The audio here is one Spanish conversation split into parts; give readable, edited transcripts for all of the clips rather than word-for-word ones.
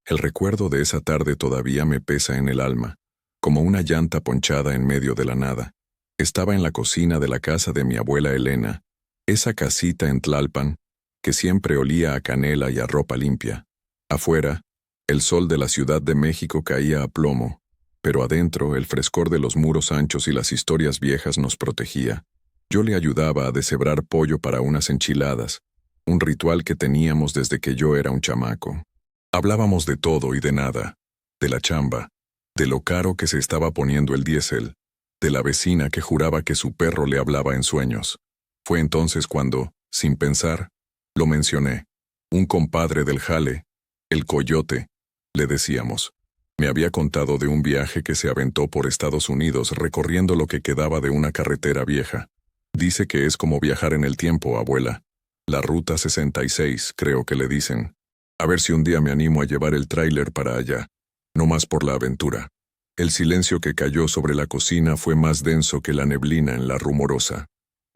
El recuerdo de esa tarde todavía me pesa en el alma, como una llanta ponchada en medio de la nada. Estaba en la cocina de la casa de mi abuela Elena, esa casita en Tlalpan, que siempre olía a canela y a ropa limpia. Afuera, el sol de la Ciudad de México caía a plomo, pero adentro el frescor de los muros anchos y las historias viejas nos protegía. Yo le ayudaba a deshebrar pollo para unas enchiladas, un ritual que teníamos desde que yo era un chamaco. Hablábamos de todo y de nada, de la chamba, de lo caro que se estaba poniendo el diésel, de la vecina que juraba que su perro le hablaba en sueños. Fue entonces cuando, sin pensar, lo mencioné. Un compadre del jale, el Coyote, le decíamos. Me había contado de un viaje que se aventó por Estados Unidos recorriendo lo que quedaba de una carretera vieja. Dice que es como viajar en el tiempo, abuela. La Ruta 66, creo que le dicen. A ver si un día me animo a llevar el tráiler para allá, no más por la aventura. El silencio que cayó sobre la cocina fue más denso que la neblina en la rumorosa.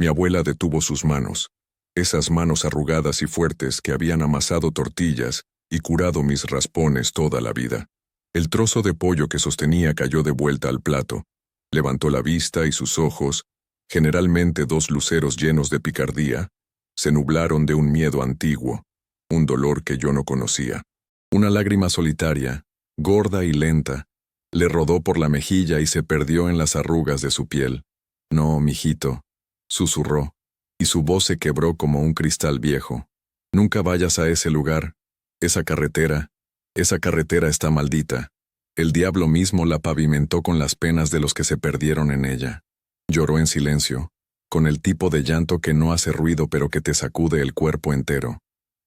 Mi abuela detuvo sus manos, esas manos arrugadas y fuertes que habían amasado tortillas y curado mis raspones toda la vida. El trozo de pollo que sostenía cayó de vuelta al plato. Levantó la vista y sus ojos, generalmente dos luceros llenos de picardía, se nublaron de un miedo antiguo, un dolor que yo no conocía. Una lágrima solitaria, gorda y lenta, le rodó por la mejilla y se perdió en las arrugas de su piel. No, mijito, susurró, y su voz se quebró como un cristal viejo. Nunca vayas a ese lugar. Esa carretera está maldita. El diablo mismo la pavimentó con las penas de los que se perdieron en ella. Lloró en silencio, con el tipo de llanto que no hace ruido pero que te sacude el cuerpo entero.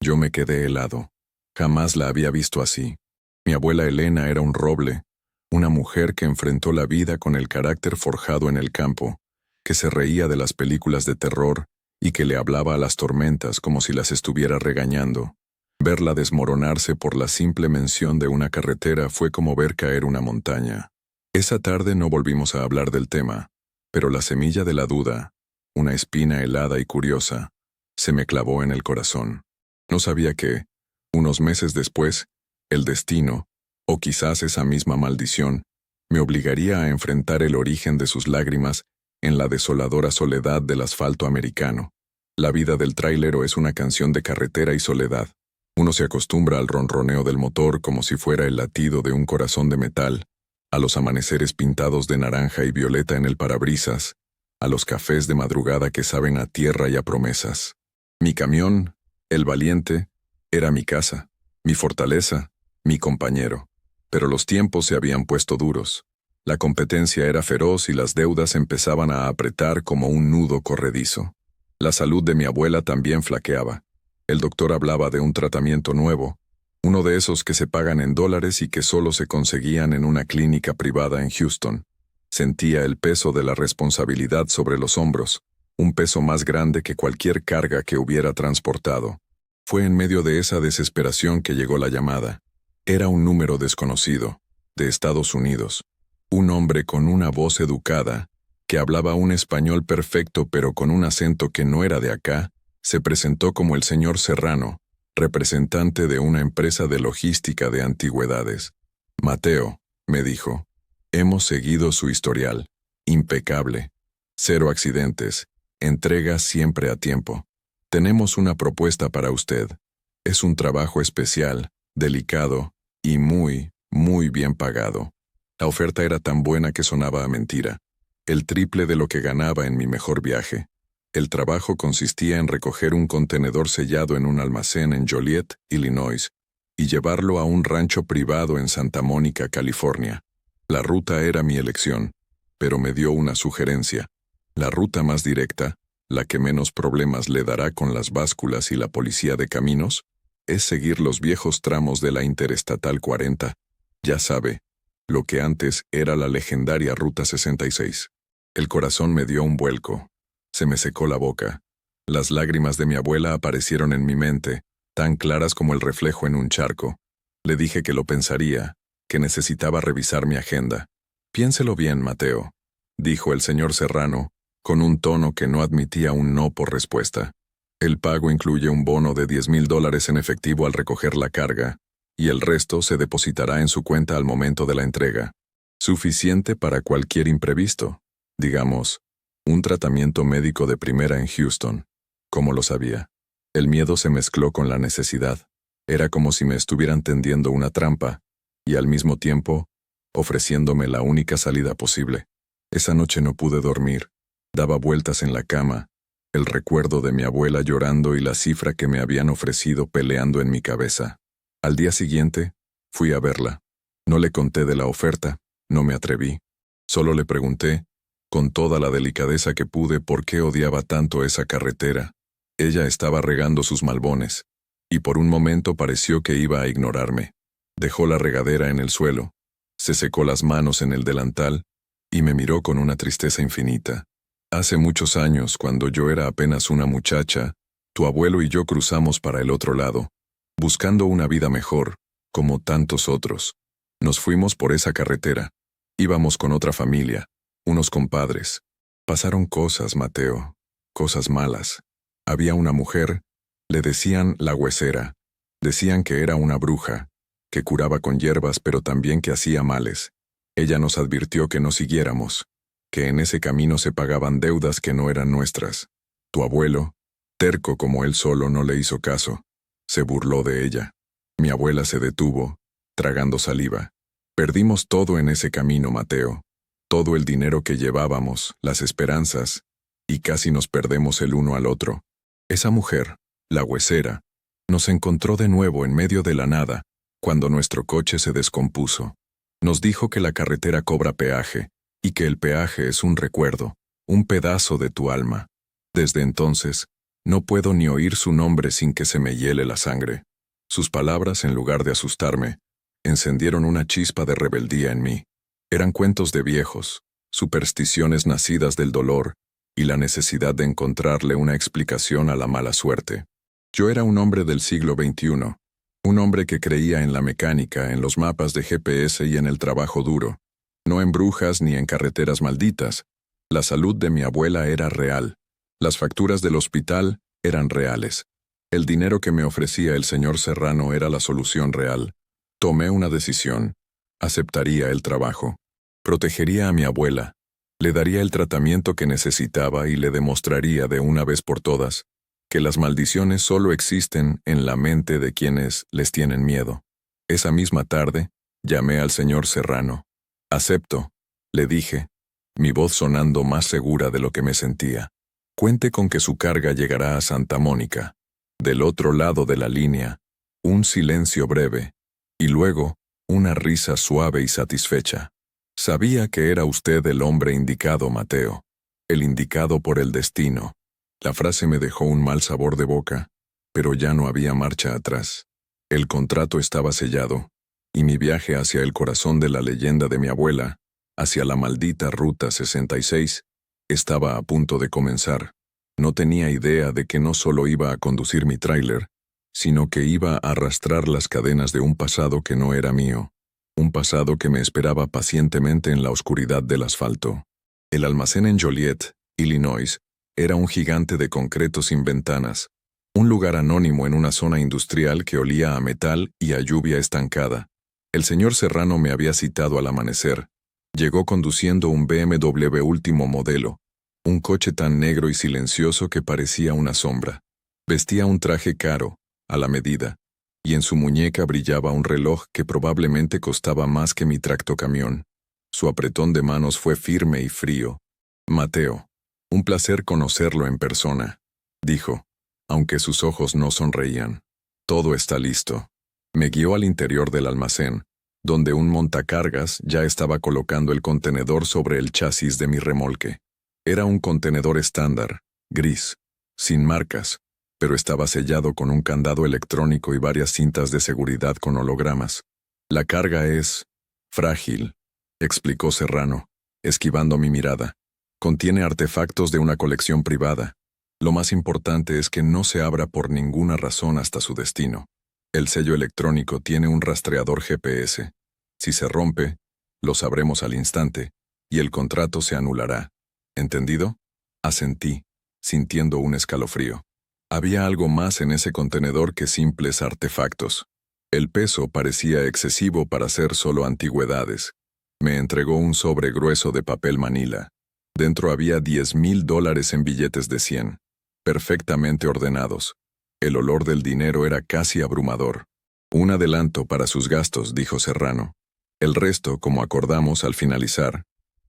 Yo me quedé helado. Jamás la había visto así. Mi abuela Elena era un roble, una mujer que enfrentó la vida con el carácter forjado en el campo, que se reía de las películas de terror y que le hablaba a las tormentas como si las estuviera regañando. Verla desmoronarse por la simple mención de una carretera fue como ver caer una montaña. Esa tarde no volvimos a hablar del tema, pero la semilla de la duda, una espina helada y curiosa, se me clavó en el corazón. No sabía que, unos meses después, el destino, o quizás esa misma maldición, me obligaría a enfrentar el origen de sus lágrimas en la desoladora soledad del asfalto americano. La vida del trailero es una canción de carretera y soledad. Uno se acostumbra al ronroneo del motor como si fuera el latido de un corazón de metal, a los amaneceres pintados de naranja y violeta en el parabrisas, a los cafés de madrugada que saben a tierra y a promesas. Mi camión, el valiente, era mi casa, mi fortaleza, mi compañero. Pero los tiempos se habían puesto duros. La competencia era feroz y las deudas empezaban a apretar como un nudo corredizo. La salud de mi abuela también flaqueaba. El doctor hablaba de un tratamiento nuevo, uno de esos que se pagan en dólares y que solo se conseguían en una clínica privada en Houston. Sentía el peso de la responsabilidad sobre los hombros, un peso más grande que cualquier carga que hubiera transportado. Fue en medio de esa desesperación que llegó la llamada. Era un número desconocido, de Estados Unidos. Un hombre con una voz educada, que hablaba un español perfecto pero con un acento que no era de acá, se presentó como el señor Serrano, representante de una empresa de logística de antigüedades. Mateo, me dijo, hemos seguido su historial, impecable, 0 accidentes, entrega siempre a tiempo. Tenemos una propuesta para usted. Es un trabajo especial, delicado y muy, muy bien pagado. La oferta era tan buena que sonaba a mentira, el triple de lo que ganaba en mi mejor viaje. El trabajo consistía en recoger un contenedor sellado en un almacén en Joliet, Illinois, y llevarlo a un rancho privado en Santa Mónica, California. La ruta era mi elección, pero me dio una sugerencia. La ruta más directa, la que menos problemas le dará con las básculas y la policía de caminos, es seguir los viejos tramos de la Interestatal 40. Ya sabe, lo que antes era la legendaria Ruta 66. El corazón me dio un vuelco. Se me secó la boca. Las lágrimas de mi abuela aparecieron en mi mente, tan claras como el reflejo en un charco. Le dije que lo pensaría, que necesitaba revisar mi agenda. Piénselo bien, Mateo, dijo el señor Serrano, con un tono que no admitía un no por respuesta. El pago incluye un bono de $10,000 en efectivo al recoger la carga, y el resto se depositará en su cuenta al momento de la entrega. Suficiente para cualquier imprevisto. Digamos, un tratamiento médico de primera en Houston. ¿Cómo lo sabía? El miedo se mezcló con la necesidad. Era como si me estuvieran tendiendo una trampa, y al mismo tiempo, ofreciéndome la única salida posible. Esa noche no pude dormir. Daba vueltas en la cama, el recuerdo de mi abuela llorando y la cifra que me habían ofrecido peleando en mi cabeza. Al día siguiente, fui a verla. No le conté de la oferta, no me atreví. Solo le pregunté, con toda la delicadeza que pude, por qué odiaba tanto esa carretera. Ella estaba regando sus malbones, y por un momento pareció que iba a ignorarme. Dejó la regadera en el suelo, se secó las manos en el delantal, y me miró con una tristeza infinita. Hace muchos años, cuando yo era apenas una muchacha, tu abuelo y yo cruzamos para el otro lado, buscando una vida mejor, como tantos otros. Nos fuimos por esa carretera. Íbamos con otra familia, unos compadres. Pasaron cosas, Mateo, cosas malas. Había una mujer, le decían la huesera. Decían que era una bruja, que curaba con hierbas pero también que hacía males. Ella nos advirtió que no siguiéramos, que en ese camino se pagaban deudas que no eran nuestras. Tu abuelo, terco como él solo, no le hizo caso. Se burló de ella. Mi abuela se detuvo, tragando saliva. Perdimos todo en ese camino, Mateo. Todo el dinero que llevábamos, las esperanzas, y casi nos perdemos el uno al otro. Esa mujer, la huesera, nos encontró de nuevo en medio de la nada, cuando nuestro coche se descompuso. Nos dijo que la carretera cobra peaje, y que el peaje es un recuerdo, un pedazo de tu alma. Desde entonces, no puedo ni oír su nombre sin que se me hiele la sangre. Sus palabras, en lugar de asustarme, encendieron una chispa de rebeldía en mí. Eran cuentos de viejos, supersticiones nacidas del dolor y la necesidad de encontrarle una explicación a la mala suerte. Yo era un hombre del siglo XXI, un hombre que creía en la mecánica, en los mapas de GPS y en el trabajo duro. No en brujas ni en carreteras malditas. La salud de mi abuela era real. Las facturas del hospital eran reales. El dinero que me ofrecía el señor Serrano era la solución real. Tomé una decisión. Aceptaría el trabajo. Protegería a mi abuela. Le daría el tratamiento que necesitaba y le demostraría de una vez por todas que las maldiciones solo existen en la mente de quienes les tienen miedo. Esa misma tarde, llamé al señor Serrano. Acepto, le dije, mi voz sonando más segura de lo que me sentía. Cuente con que su carga llegará a Santa Mónica. Del otro lado de la línea, un silencio breve, y luego, una risa suave y satisfecha. Sabía que era usted el hombre indicado, Mateo, el indicado por el destino. La frase me dejó un mal sabor de boca, pero ya no había marcha atrás. El contrato estaba sellado, y mi viaje hacia el corazón de la leyenda de mi abuela, hacia la maldita Ruta 66, estaba a punto de comenzar. No tenía idea de que no solo iba a conducir mi tráiler, sino que iba a arrastrar las cadenas de un pasado que no era mío, un pasado que me esperaba pacientemente en la oscuridad del asfalto. El almacén en Joliet, Illinois, era un gigante de concreto sin ventanas, un lugar anónimo en una zona industrial que olía a metal y a lluvia estancada. El señor Serrano me había citado al amanecer. Llegó conduciendo un BMW último modelo, un coche tan negro y silencioso que parecía una sombra. Vestía un traje caro, a la medida, y en su muñeca brillaba un reloj que probablemente costaba más que mi tractocamión. Su apretón de manos fue firme y frío. Mateo, un placer conocerlo en persona, dijo, aunque sus ojos no sonreían. Todo está listo. Me guió al interior del almacén, donde un montacargas ya estaba colocando el contenedor sobre el chasis de mi remolque. Era un contenedor estándar, gris, sin marcas, pero estaba sellado con un candado electrónico y varias cintas de seguridad con hologramas. La carga es frágil, explicó Serrano, esquivando mi mirada. Contiene artefactos de una colección privada. Lo más importante es que no se abra por ninguna razón hasta su destino. El sello electrónico tiene un rastreador GPS. Si se rompe, lo sabremos al instante, y el contrato se anulará. ¿Entendido? Asentí, sintiendo un escalofrío. Había algo más en ese contenedor que simples artefactos. El peso parecía excesivo para ser solo antigüedades. Me entregó un sobre grueso de papel manila. Dentro había $10,000 en billetes de 100, perfectamente ordenados. El olor del dinero era casi abrumador. Un adelanto para sus gastos, dijo Serrano. El resto, como acordamos al finalizar,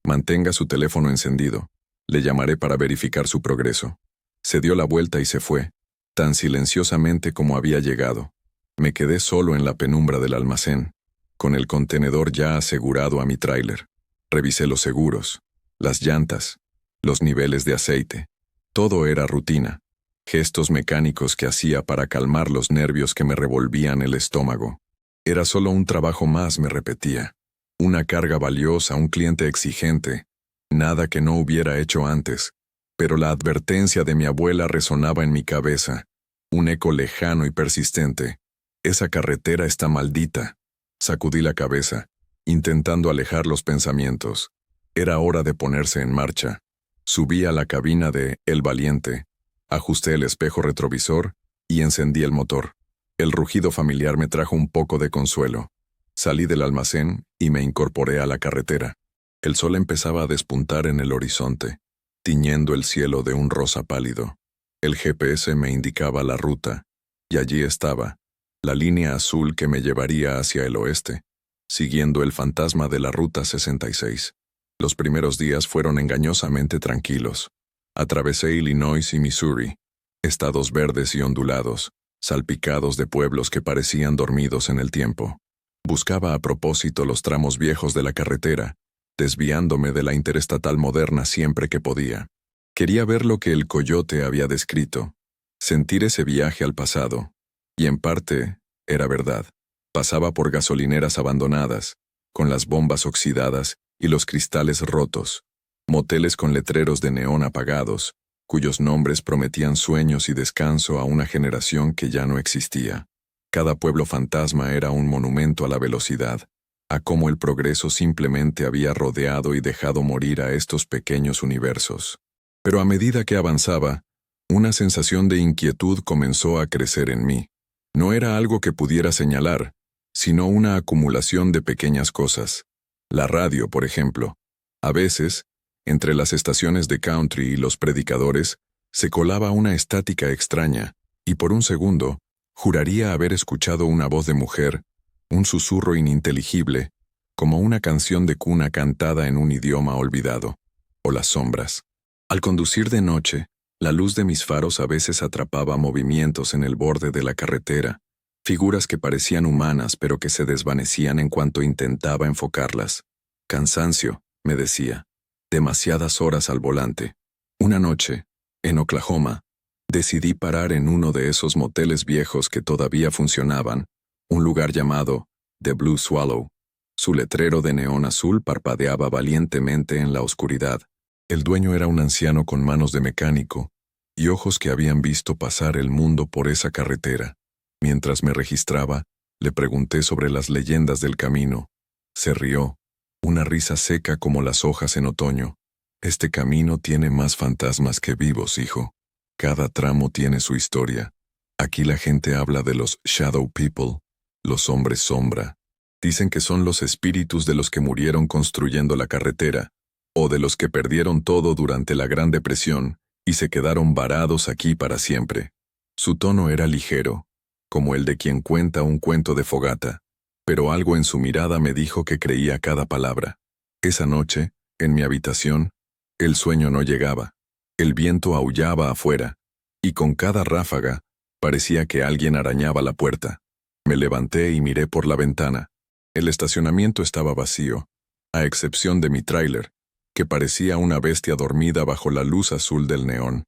mantenga su teléfono encendido. Le llamaré para verificar su progreso. Se dio la vuelta y se fue, tan silenciosamente como había llegado. Me quedé solo en la penumbra del almacén, con el contenedor ya asegurado a mi tráiler. Revisé los seguros, las llantas, los niveles de aceite. Todo era rutina. Gestos mecánicos que hacía para calmar los nervios que me revolvían el estómago. Era solo un trabajo más, me repetía. Una carga valiosa, un cliente exigente. Nada que no hubiera hecho antes. Pero la advertencia de mi abuela resonaba en mi cabeza. Un eco lejano y persistente. Esa carretera está maldita. Sacudí la cabeza, intentando alejar los pensamientos. Era hora de ponerse en marcha. Subí a la cabina de El Valiente. Ajusté el espejo retrovisor y encendí el motor. El rugido familiar me trajo un poco de consuelo. Salí del almacén y me incorporé a la carretera. El sol empezaba a despuntar en el horizonte, tiñendo el cielo de un rosa pálido. El GPS me indicaba la ruta, y allí estaba, la línea azul que me llevaría hacia el oeste, siguiendo el fantasma de la Ruta 66. Los primeros días fueron engañosamente tranquilos. Atravesé Illinois y Missouri, estados verdes y ondulados, salpicados de pueblos que parecían dormidos en el tiempo. Buscaba a propósito los tramos viejos de la carretera, desviándome de la interestatal moderna siempre que podía. Quería ver lo que el coyote había descrito, sentir ese viaje al pasado, y en parte era verdad. Pasaba por gasolineras abandonadas, con las bombas oxidadas y los cristales rotos, moteles con letreros de neón apagados, cuyos nombres prometían sueños y descanso a una generación que ya no existía. Cada pueblo fantasma era un monumento a la velocidad, a cómo el progreso simplemente había rodeado y dejado morir a estos pequeños universos. Pero a medida que avanzaba, una sensación de inquietud comenzó a crecer en mí. No era algo que pudiera señalar, sino una acumulación de pequeñas cosas. La radio, por ejemplo. A veces, entre las estaciones de country y los predicadores, se colaba una estática extraña, y por un segundo, juraría haber escuchado una voz de mujer, un susurro ininteligible, como una canción de cuna cantada en un idioma olvidado, o las sombras. Al conducir de noche, la luz de mis faros a veces atrapaba movimientos en el borde de la carretera, figuras que parecían humanas pero que se desvanecían en cuanto intentaba enfocarlas. Cansancio, me decía. Demasiadas horas al volante. Una noche, en Oklahoma, decidí parar en uno de esos moteles viejos que todavía funcionaban, un lugar llamado The Blue Swallow. Su letrero de neón azul parpadeaba valientemente en la oscuridad. El dueño era un anciano con manos de mecánico y ojos que habían visto pasar el mundo por esa carretera. Mientras me registraba, le pregunté sobre las leyendas del camino. Se rió, una risa seca como las hojas en otoño. Este camino tiene más fantasmas que vivos, hijo. Cada tramo tiene su historia. Aquí la gente habla de los Shadow People, los hombres sombra. Dicen que son los espíritus de los que murieron construyendo la carretera, o de los que perdieron todo durante la Gran Depresión y se quedaron varados aquí para siempre. Su tono era ligero, como el de quien cuenta un cuento de fogata, pero algo en su mirada me dijo que creía cada palabra. Esa noche, en mi habitación, el sueño no llegaba. El viento aullaba afuera, y con cada ráfaga, parecía que alguien arañaba la puerta. Me levanté y miré por la ventana. El estacionamiento estaba vacío, a excepción de mi tráiler, que parecía una bestia dormida bajo la luz azul del neón.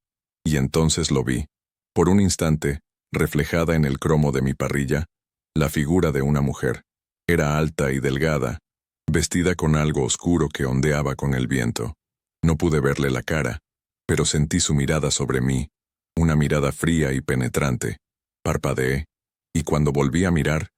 Y entonces lo vi. Por un instante, reflejada en el cromo de mi parrilla, la figura de una mujer. Era alta y delgada, vestida con algo oscuro que ondeaba con el viento. No pude verle la cara, pero sentí su mirada sobre mí, una mirada fría y penetrante. Parpadeé, y cuando volví a mirar,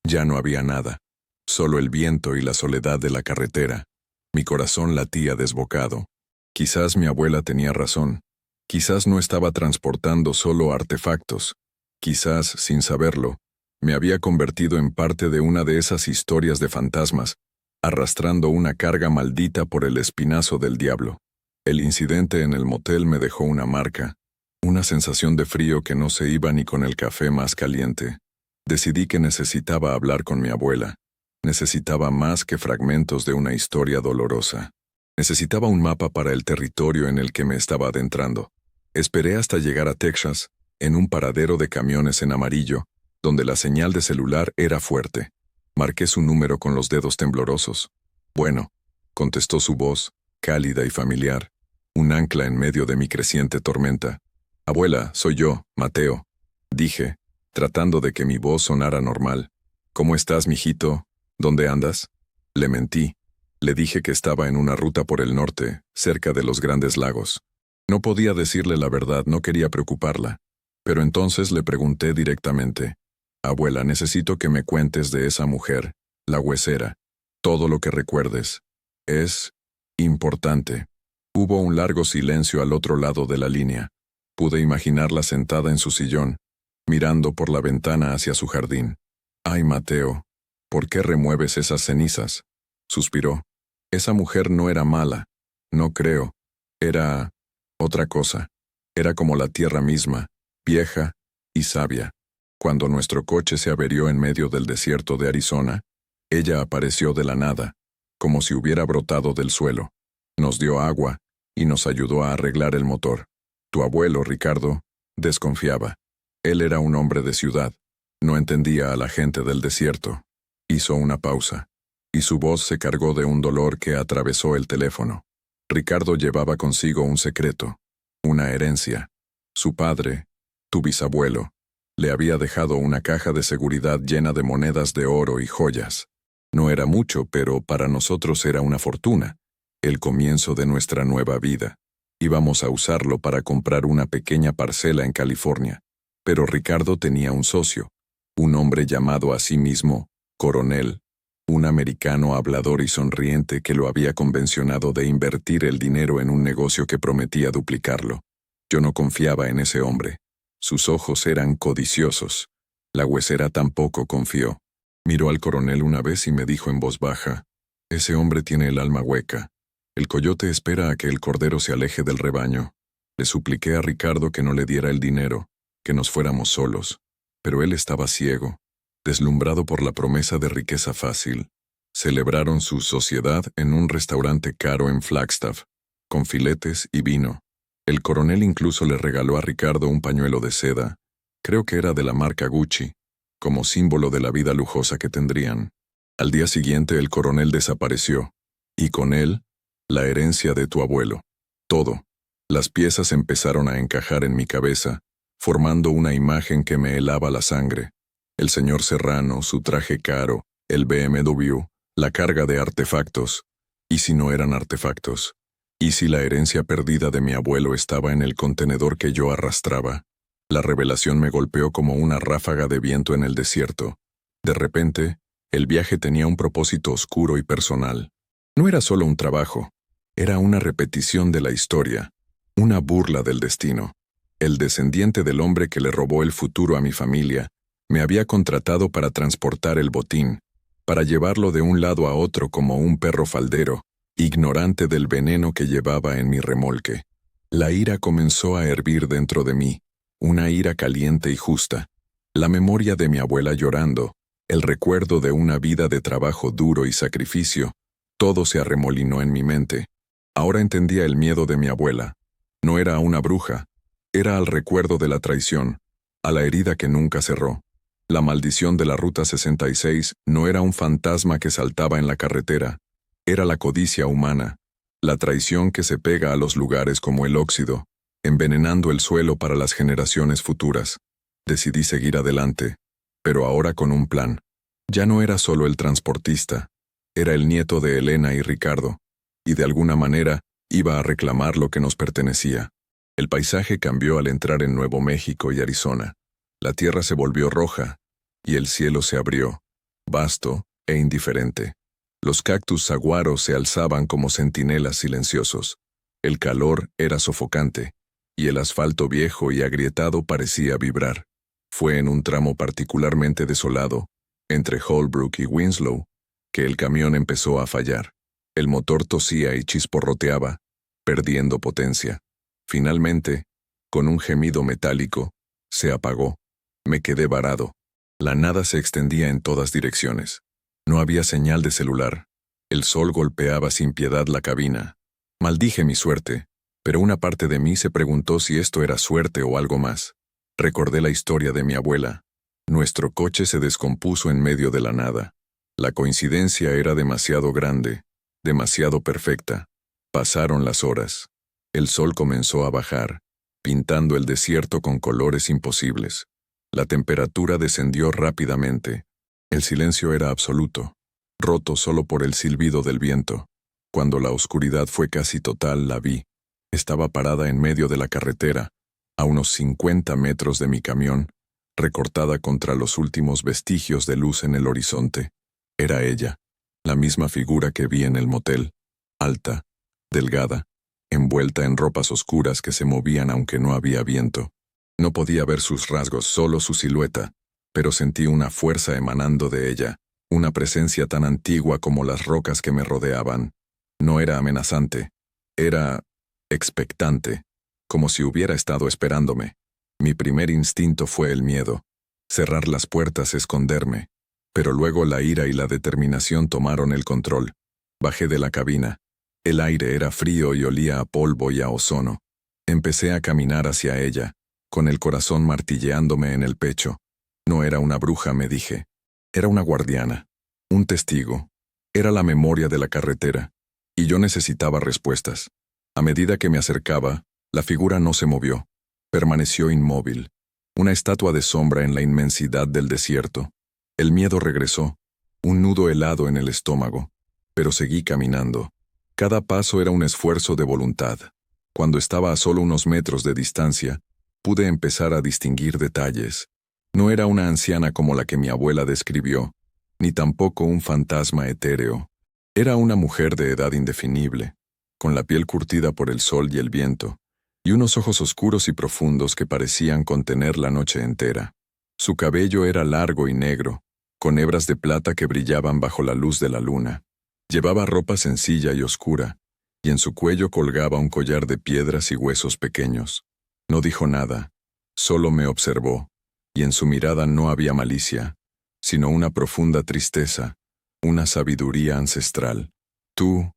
ya no había nada, solo el viento y la soledad de la carretera. Mi corazón latía desbocado. Quizás mi abuela tenía razón. Quizás no estaba transportando solo artefactos. Quizás, sin saberlo, Me había convertido en parte de una de esas historias de fantasmas, arrastrando una carga maldita por el espinazo del diablo. El incidente en el motel me dejó una marca, una sensación de frío que no se iba ni con el café más caliente. Decidí que necesitaba hablar con mi abuela. Necesitaba más que fragmentos de una historia dolorosa. Necesitaba un mapa para el territorio en el que me estaba adentrando. Esperé hasta llegar a Texas, en un paradero de camiones en amarillo, donde la señal de celular era fuerte. Marqué su número con los dedos temblorosos. Bueno, contestó su voz, cálida y familiar, un ancla en medio de mi creciente tormenta. Abuela, soy yo, Mateo, dije, tratando de que mi voz sonara normal. ¿Cómo estás, mijito? ¿Dónde andas? Le mentí. Le dije que estaba en una ruta por el norte, cerca de los Grandes Lagos. No podía decirle la verdad, no quería preocuparla. Pero entonces le pregunté directamente. Abuela, necesito que me cuentes de esa mujer, la huesera. Todo lo que recuerdes. Es importante. Hubo un largo silencio al otro lado de la línea. Pude imaginarla sentada en su sillón, mirando por la ventana hacia su jardín. Ay, Mateo, ¿por qué remueves esas cenizas? Suspiró. Esa mujer no era mala. No creo. Era otra cosa. Era como la tierra misma, vieja y sabia. Cuando nuestro coche se averió en medio del desierto de Arizona, ella apareció de la nada, como si hubiera brotado del suelo. Nos dio agua y nos ayudó a arreglar el motor. Tu abuelo, Ricardo, desconfiaba. Él era un hombre de ciudad. No entendía a la gente del desierto. Hizo una pausa, y su voz se cargó de un dolor que atravesó el teléfono. Ricardo llevaba consigo un secreto, una herencia. Su padre, tu bisabuelo, le había dejado una caja de seguridad llena de monedas de oro y joyas. No era mucho, pero para nosotros era una fortuna, el comienzo de nuestra nueva vida. Íbamos a usarlo para comprar una pequeña parcela en California. Pero Ricardo tenía un socio, un hombre llamado a sí mismo Coronel, un americano hablador y sonriente que lo había convencionado de invertir el dinero en un negocio que prometía duplicarlo. Yo no confiaba en ese hombre. Sus ojos eran codiciosos. La huesera tampoco confió. Miró al coronel una vez y me dijo en voz baja, «Ese hombre tiene el alma hueca. El coyote espera a que el cordero se aleje del rebaño». Le supliqué a Ricardo que no le diera el dinero, que nos fuéramos solos. Pero él estaba ciego, deslumbrado por la promesa de riqueza fácil. Celebraron su sociedad en un restaurante caro en Flagstaff, con filetes y vino. El coronel incluso le regaló a Ricardo un pañuelo de seda, creo que era de la marca Gucci, como símbolo de la vida lujosa que tendrían. Al día siguiente el coronel desapareció, y con él, la herencia de tu abuelo. Todo. Las piezas empezaron a encajar en mi cabeza, formando una imagen que me helaba la sangre. El señor Serrano, su traje caro, el BMW, la carga de artefactos. ¿Y si no eran artefactos? ¿Y si la herencia perdida de mi abuelo estaba en el contenedor que yo arrastraba? La revelación me golpeó como una ráfaga de viento en el desierto. De repente, el viaje tenía un propósito oscuro y personal. No era solo un trabajo, era una repetición de la historia, una burla del destino. El descendiente del hombre que le robó el futuro a mi familia me había contratado para transportar el botín, para llevarlo de un lado a otro como un perro faldero, ignorante del veneno que llevaba en mi remolque. La ira comenzó a hervir dentro de mí, una ira caliente y justa. La memoria de mi abuela llorando, el recuerdo de una vida de trabajo duro y sacrificio, todo se arremolinó en mi mente. Ahora entendía el miedo de mi abuela. No era a una bruja, era al recuerdo de la traición, a la herida que nunca cerró. La maldición de la Ruta 66 no era un fantasma que saltaba en la carretera, era la codicia humana, la traición que se pega a los lugares como el óxido, envenenando el suelo para las generaciones futuras. Decidí seguir adelante, pero ahora con un plan. Ya no era solo el transportista, era el nieto de Elena y Ricardo, y de alguna manera iba a reclamar lo que nos pertenecía. El paisaje cambió al entrar en Nuevo México y Arizona. La tierra se volvió roja, y el cielo se abrió, vasto e indiferente. Los cactus saguaros se alzaban como centinelas silenciosos. El calor era sofocante, y el asfalto viejo y agrietado parecía vibrar. Fue en un tramo particularmente desolado, entre Holbrook y Winslow, que el camión empezó a fallar. El motor tosía y chisporroteaba, perdiendo potencia. Finalmente, con un gemido metálico, se apagó. Me quedé varado. La nada se extendía en todas direcciones. No había señal de celular. El sol golpeaba sin piedad la cabina. Maldije mi suerte, pero una parte de mí se preguntó si esto era suerte o algo más. Recordé la historia de mi abuela. Nuestro coche se descompuso en medio de la nada. La coincidencia era demasiado grande, demasiado perfecta. Pasaron las horas. El sol comenzó a bajar, pintando el desierto con colores imposibles. La temperatura descendió rápidamente. El silencio era absoluto, roto solo por el silbido del viento. Cuando la oscuridad fue casi total, la vi. Estaba parada en medio de la carretera, a unos 50 metros de mi camión, recortada contra los últimos vestigios de luz en el horizonte. Era ella, la misma figura que vi en el motel, alta, delgada, envuelta en ropas oscuras que se movían aunque no había viento. No podía ver sus rasgos, solo su silueta, pero sentí una fuerza emanando de ella, una presencia tan antigua como las rocas que me rodeaban. No era amenazante, era expectante, como si hubiera estado esperándome. Mi primer instinto fue el miedo, cerrar las puertas, esconderme, pero luego la ira y la determinación tomaron el control. Bajé de la cabina. El aire era frío y olía a polvo y a ozono. Empecé a caminar hacia ella, con el corazón martilleándome en el pecho. No era una bruja, me dije. Era una guardiana, un testigo. Era la memoria de la carretera, y yo necesitaba respuestas. A medida que me acercaba, la figura no se movió. Permaneció inmóvil, una estatua de sombra en la inmensidad del desierto. El miedo regresó, un nudo helado en el estómago, pero seguí caminando. Cada paso era un esfuerzo de voluntad. Cuando estaba a solo unos metros de distancia, pude empezar a distinguir detalles. No era una anciana como la que mi abuela describió, ni tampoco un fantasma etéreo. Era una mujer de edad indefinible, con la piel curtida por el sol y el viento, y unos ojos oscuros y profundos que parecían contener la noche entera. Su cabello era largo y negro, con hebras de plata que brillaban bajo la luz de la luna. Llevaba ropa sencilla y oscura, y en su cuello colgaba un collar de piedras y huesos pequeños. No dijo nada, solo me observó, y en su mirada no había malicia, sino una profunda tristeza, una sabiduría ancestral. «Tú»,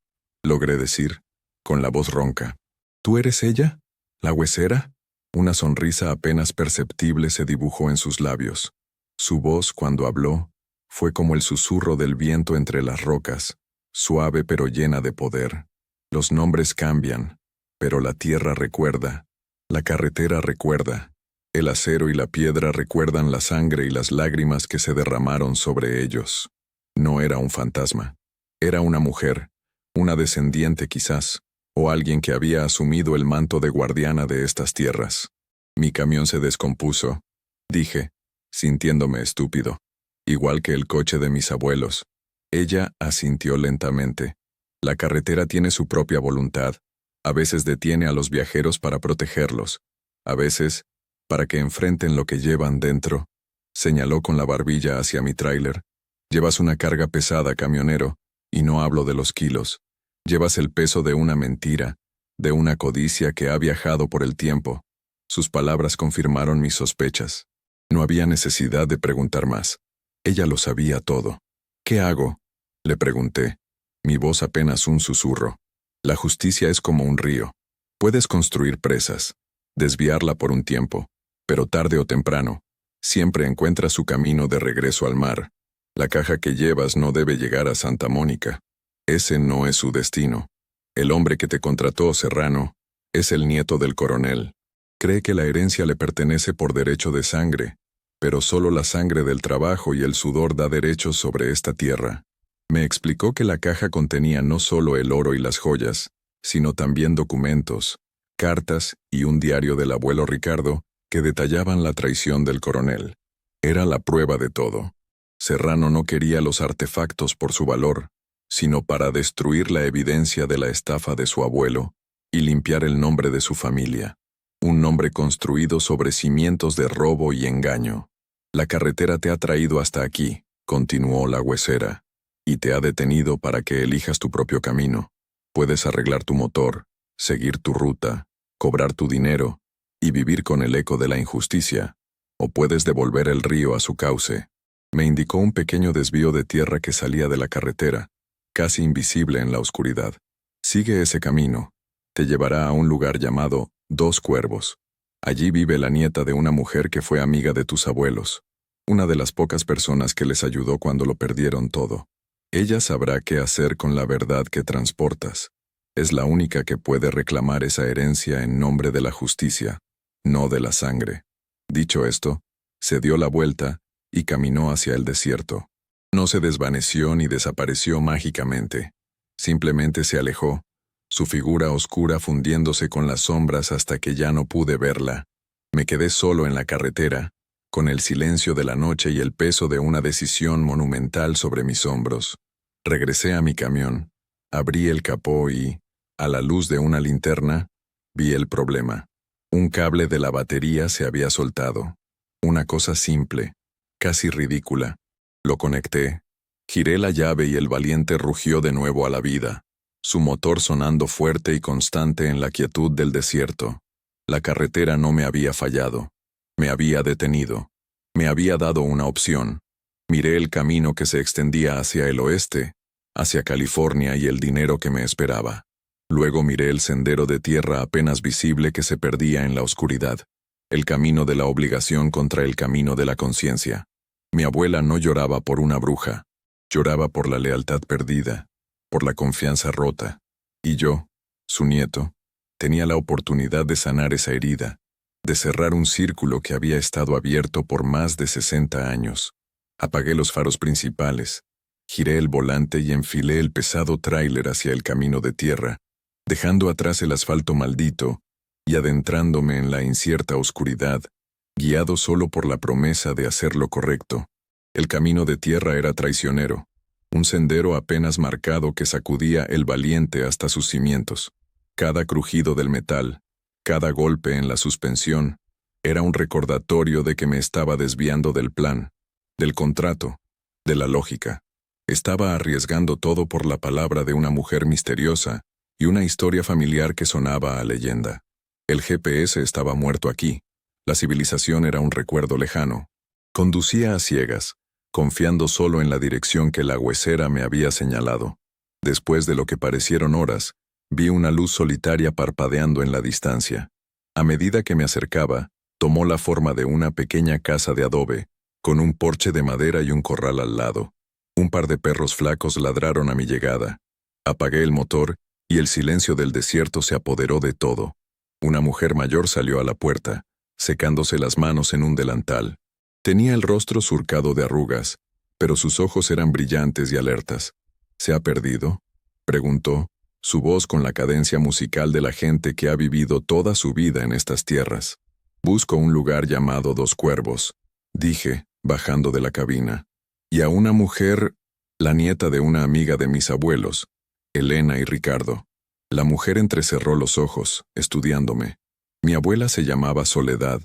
logré decir, con la voz ronca. «¿Tú eres ella? ¿La huesera?» Una sonrisa apenas perceptible se dibujó en sus labios. Su voz, cuando habló, fue como el susurro del viento entre las rocas, suave pero llena de poder. Los nombres cambian, pero la tierra recuerda, la carretera recuerda, el acero y la piedra recuerdan la sangre y las lágrimas que se derramaron sobre ellos. No era un fantasma, era una mujer, una descendiente quizás, o alguien que había asumido el manto de guardiana de estas tierras. Mi camión se descompuso, dije, sintiéndome estúpido, igual que el coche de mis abuelos. Ella asintió lentamente. La carretera tiene su propia voluntad. A veces detiene a los viajeros para protegerlos. A veces, para que enfrenten lo que llevan dentro. Señaló con la barbilla hacia mi tráiler. Llevas una carga pesada, camionero, y no hablo de los kilos. Llevas el peso de una mentira, de una codicia que ha viajado por el tiempo. Sus palabras confirmaron mis sospechas. No había necesidad de preguntar más. Ella lo sabía todo. «¿Qué hago?», le pregunté, mi voz apenas un susurro. «La justicia es como un río. Puedes construir presas, desviarla por un tiempo, pero tarde o temprano, siempre encuentra su camino de regreso al mar. La caja que llevas no debe llegar a Santa Mónica. Ese no es su destino. El hombre que te contrató, Serrano, es el nieto del coronel. Cree que la herencia le pertenece por derecho de sangre, pero solo la sangre del trabajo y el sudor da derechos sobre esta tierra». Me explicó que la caja contenía no solo el oro y las joyas, sino también documentos, cartas y un diario del abuelo Ricardo que detallaban la traición del coronel. Era la prueba de todo. Serrano no quería los artefactos por su valor, sino para destruir la evidencia de la estafa de su abuelo y limpiar el nombre de su familia. un nombre construido sobre cimientos de robo y engaño. La carretera te ha traído hasta aquí, continuó la huesera, y te ha detenido para que elijas tu propio camino. Puedes arreglar tu motor, seguir tu ruta, cobrar tu dinero y vivir con el eco de la injusticia, o puedes devolver el río a su cauce. Me indicó un pequeño desvío de tierra que salía de la carretera, casi invisible en la oscuridad. Sigue ese camino. Te llevará a un lugar llamado Dos Cuervos. Allí vive la nieta de una mujer que fue amiga de tus abuelos, una de las pocas personas que les ayudó cuando lo perdieron todo. Ella sabrá qué hacer con la verdad que transportas. Es la única que puede reclamar esa herencia en nombre de la justicia, no de la sangre. Dicho esto, se dio la vuelta y caminó hacia el desierto. No se desvaneció ni desapareció mágicamente. Simplemente se alejó, su figura oscura fundiéndose con las sombras hasta que ya no pude verla. Me quedé solo en la carretera, con el silencio de la noche y el peso de una decisión monumental sobre mis hombros. Regresé a mi camión, abrí el capó y, a la luz de una linterna, vi el problema. Un cable de la batería se había soltado. Una cosa simple, casi ridícula. Lo conecté, giré la llave y el valiente rugió de nuevo a la vida, su motor sonando fuerte y constante en la quietud del desierto. La carretera no me había fallado. Me había detenido. Me había dado una opción. Miré el camino que se extendía hacia el oeste, hacia California y el dinero que me esperaba. Luego miré el sendero de tierra apenas visible que se perdía en la oscuridad, el camino de la obligación contra el camino de la conciencia. Mi abuela no lloraba por una bruja, lloraba por la lealtad perdida, por la confianza rota, y yo, su nieto, tenía la oportunidad de sanar esa herida, de cerrar un círculo que había estado abierto por más de 60 años. Apagué los faros principales, giré el volante y enfilé el pesado tráiler hacia el camino de tierra, dejando atrás el asfalto maldito y adentrándome en la incierta oscuridad, guiado solo por la promesa de hacer lo correcto. El camino de tierra era traicionero, un sendero apenas marcado que sacudía el valiente hasta sus cimientos. Cada crujido del metal, cada golpe en la suspensión, era un recordatorio de que me estaba desviando del plan, del contrato, de la lógica. Estaba arriesgando todo por la palabra de una mujer misteriosa y una historia familiar que sonaba a leyenda. El GPS estaba muerto aquí. La civilización era un recuerdo lejano. Conducía a ciegas, confiando solo en la dirección que la huesera me había señalado. Después de lo que parecieron horas, vi una luz solitaria parpadeando en la distancia. A medida que me acercaba, tomó la forma de una pequeña casa de adobe, con un porche de madera y un corral al lado. Un par de perros flacos ladraron a mi llegada. Apagué el motor y el silencio del desierto se apoderó de todo. Una mujer mayor salió a la puerta, secándose las manos en un delantal. Tenía el rostro surcado de arrugas, pero sus ojos eran brillantes y alertas. ¿Se ha perdido?, preguntó, su voz con la cadencia musical de la gente que ha vivido toda su vida en estas tierras. Busco un lugar llamado Dos Cuervos, dije, bajando de la cabina. Y a una mujer, la nieta de una amiga de mis abuelos, Elena y Ricardo. La mujer entrecerró los ojos, estudiándome. Mi abuela se llamaba Soledad,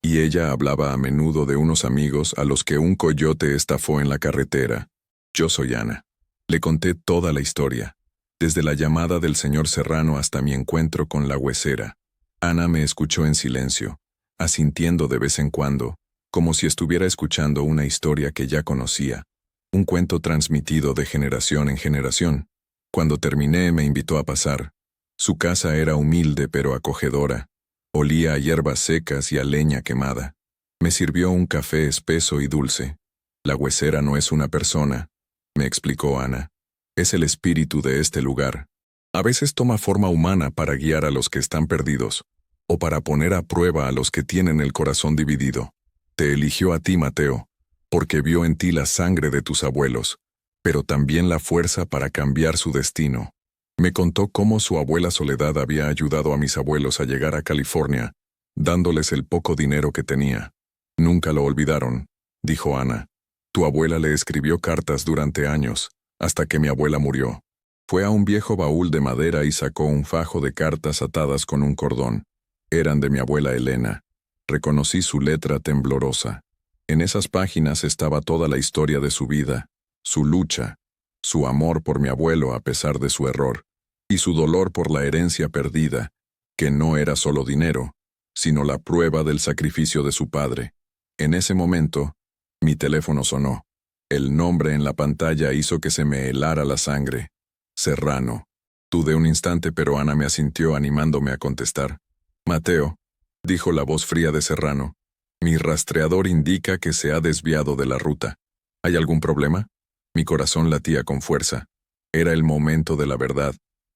y ella hablaba a menudo de unos amigos a los que un coyote estafó en la carretera. Yo soy Ana. Le conté toda la historia, desde la llamada del señor Serrano hasta mi encuentro con la huesera. Ana me escuchó en silencio, asintiendo de vez en cuando, como si estuviera escuchando una historia que ya conocía, un cuento transmitido de generación en generación. Cuando terminé me invitó a pasar. Su casa era humilde pero acogedora. Olía a hierbas secas y a leña quemada. Me sirvió un café espeso y dulce. La huesera no es una persona, me explicó Ana. Es el espíritu de este lugar. A veces toma forma humana para guiar a los que están perdidos, o para poner a prueba a los que tienen el corazón dividido. Te eligió a ti, Mateo, porque vio en ti la sangre de tus abuelos, pero también la fuerza para cambiar su destino. Me contó cómo su abuela Soledad había ayudado a mis abuelos a llegar a California, dándoles el poco dinero que tenía. Nunca lo olvidaron, dijo Ana. Tu abuela le escribió cartas durante años, hasta que mi abuela murió. Fue a un viejo baúl de madera y sacó un fajo de cartas atadas con un cordón. Eran de mi abuela Elena. Reconocí su letra temblorosa. En esas páginas estaba toda la historia de su vida, su lucha, su amor por mi abuelo a pesar de su error, y su dolor por la herencia perdida, que no era solo dinero, sino la prueba del sacrificio de su padre. En ese momento, mi teléfono sonó. El nombre en la pantalla hizo que se me helara la sangre. Serrano. Dudé un instante, pero Ana me asintió animándome a contestar. Mateo, dijo la voz fría de Serrano. Mi rastreador indica que se ha desviado de la ruta. ¿Hay algún problema? Mi corazón latía con fuerza. Era el momento de la verdad.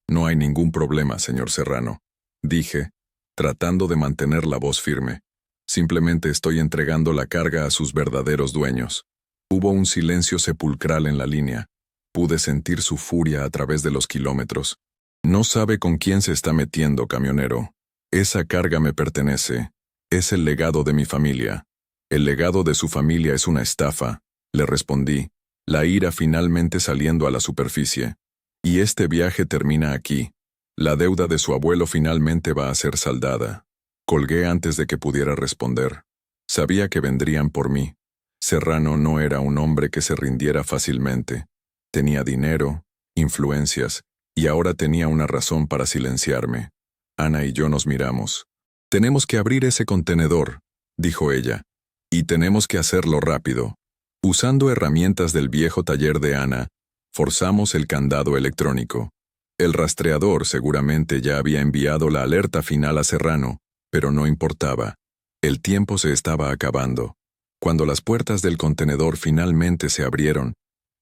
No hay ningún problema, señor Serrano, dije, tratando de mantener la voz firme. Simplemente estoy entregando la carga a sus verdaderos dueños. Hubo un silencio sepulcral en la línea. Pude sentir su furia a través de los kilómetros. No sabe con quién se está metiendo, camionero. Esa carga me pertenece. Es el legado de mi familia. El legado de su familia es una estafa, le respondí, la ira finalmente saliendo a la superficie. Y este viaje termina aquí. La deuda de su abuelo finalmente va a ser saldada. Colgué antes de que pudiera responder. Sabía que vendrían por mí. Serrano no era un hombre que se rindiera fácilmente. Tenía dinero, influencias, y ahora tenía una razón para silenciarme. Ana y yo nos miramos. Tenemos que abrir ese contenedor, dijo ella, y tenemos que hacerlo rápido. Usando herramientas del viejo taller de Ana, forzamos el candado electrónico. El rastreador seguramente ya había enviado la alerta final a Serrano, pero no importaba. El tiempo se estaba acabando. Cuando las puertas del contenedor finalmente se abrieron,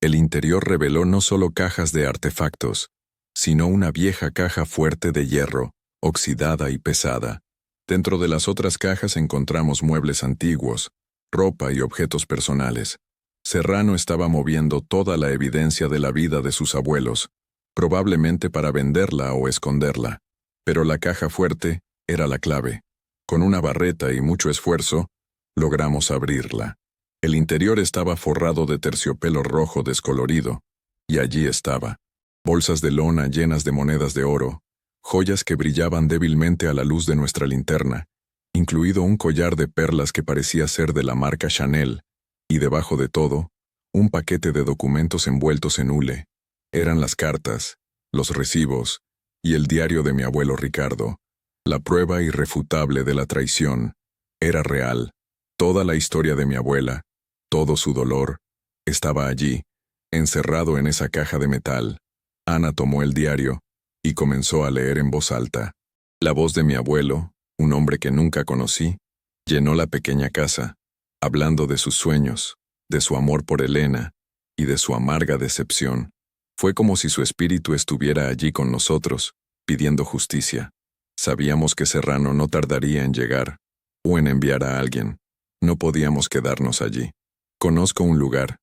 el interior reveló no solo cajas de artefactos, sino una vieja caja fuerte de hierro, oxidada y pesada. Dentro de las otras cajas encontramos muebles antiguos, ropa y objetos personales. Serrano estaba moviendo toda la evidencia de la vida de sus abuelos, probablemente para venderla o esconderla. Pero la caja fuerte era la clave. Con una barreta y mucho esfuerzo, logramos abrirla. El interior estaba forrado de terciopelo rojo descolorido, y allí estaba. Bolsas de lona llenas de monedas de oro, joyas que brillaban débilmente a la luz de nuestra linterna, incluido un collar de perlas que parecía ser de la marca Chanel, y debajo de todo, un paquete de documentos envueltos en hule. Eran las cartas, los recibos, y el diario de mi abuelo Ricardo. La prueba irrefutable de la traición. Era real. Toda la historia de mi abuela, todo su dolor, estaba allí, encerrado en esa caja de metal. Ana tomó el diario y comenzó a leer en voz alta. La voz de mi abuelo, un hombre que nunca conocí, llenó la pequeña casa, hablando de sus sueños, de su amor por Elena y de su amarga decepción. Fue como si su espíritu estuviera allí con nosotros, pidiendo justicia. Sabíamos que Serrano no tardaría en llegar, o en enviar a alguien. No podíamos quedarnos allí. Conozco un lugar,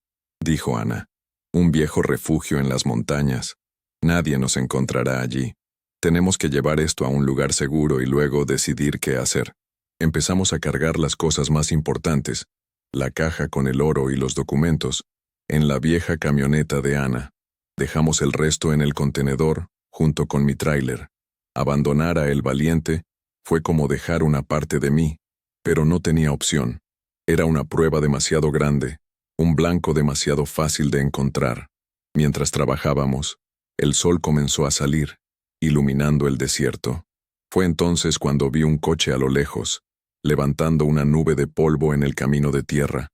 dijo Ana. Un viejo refugio en las montañas. Nadie nos encontrará allí. Tenemos que llevar esto a un lugar seguro y luego decidir qué hacer. Empezamos a cargar las cosas más importantes, la caja con el oro y los documentos, en la vieja camioneta de Ana. Dejamos el resto en el contenedor, junto con mi tráiler. Abandonar a El Valiente fue como dejar una parte de mí, pero no tenía opción. Era una prueba demasiado grande, un blanco demasiado fácil de encontrar. Mientras trabajábamos, el sol comenzó a salir, iluminando el desierto. Fue entonces cuando vi un coche a lo lejos, levantando una nube de polvo en el camino de tierra.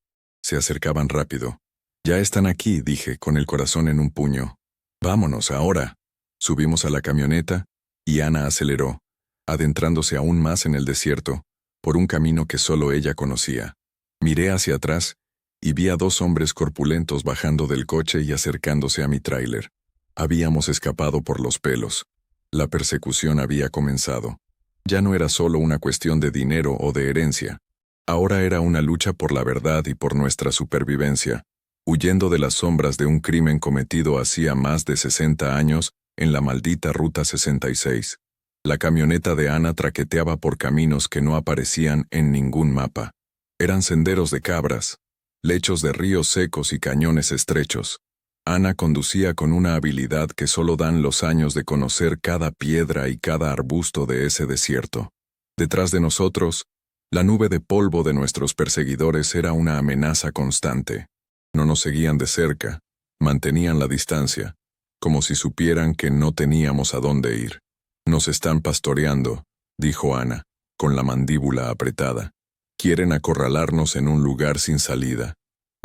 Se acercaban rápido. Ya están aquí, dije, con el corazón en un puño. Vámonos ahora. Subimos a la camioneta, y Ana aceleró, adentrándose aún más en el desierto, por un camino que solo ella conocía. Miré hacia atrás, y vi a dos hombres corpulentos bajando del coche y acercándose a mi tráiler. Habíamos escapado por los pelos. La persecución había comenzado. Ya no era solo una cuestión de dinero o de herencia. Ahora era una lucha por la verdad y por nuestra supervivencia, huyendo de las sombras de un crimen cometido hacía más de 60 años en la maldita Ruta 66. La camioneta de Ana traqueteaba por caminos que no aparecían en ningún mapa. Eran senderos de cabras, lechos de ríos secos y cañones estrechos. Ana conducía con una habilidad que solo dan los años de conocer cada piedra y cada arbusto de ese desierto. Detrás de nosotros, la nube de polvo de nuestros perseguidores era una amenaza constante. No nos seguían de cerca, mantenían la distancia, como si supieran que no teníamos a dónde ir. Nos están pastoreando, dijo Ana, con la mandíbula apretada. Quieren acorralarnos en un lugar sin salida.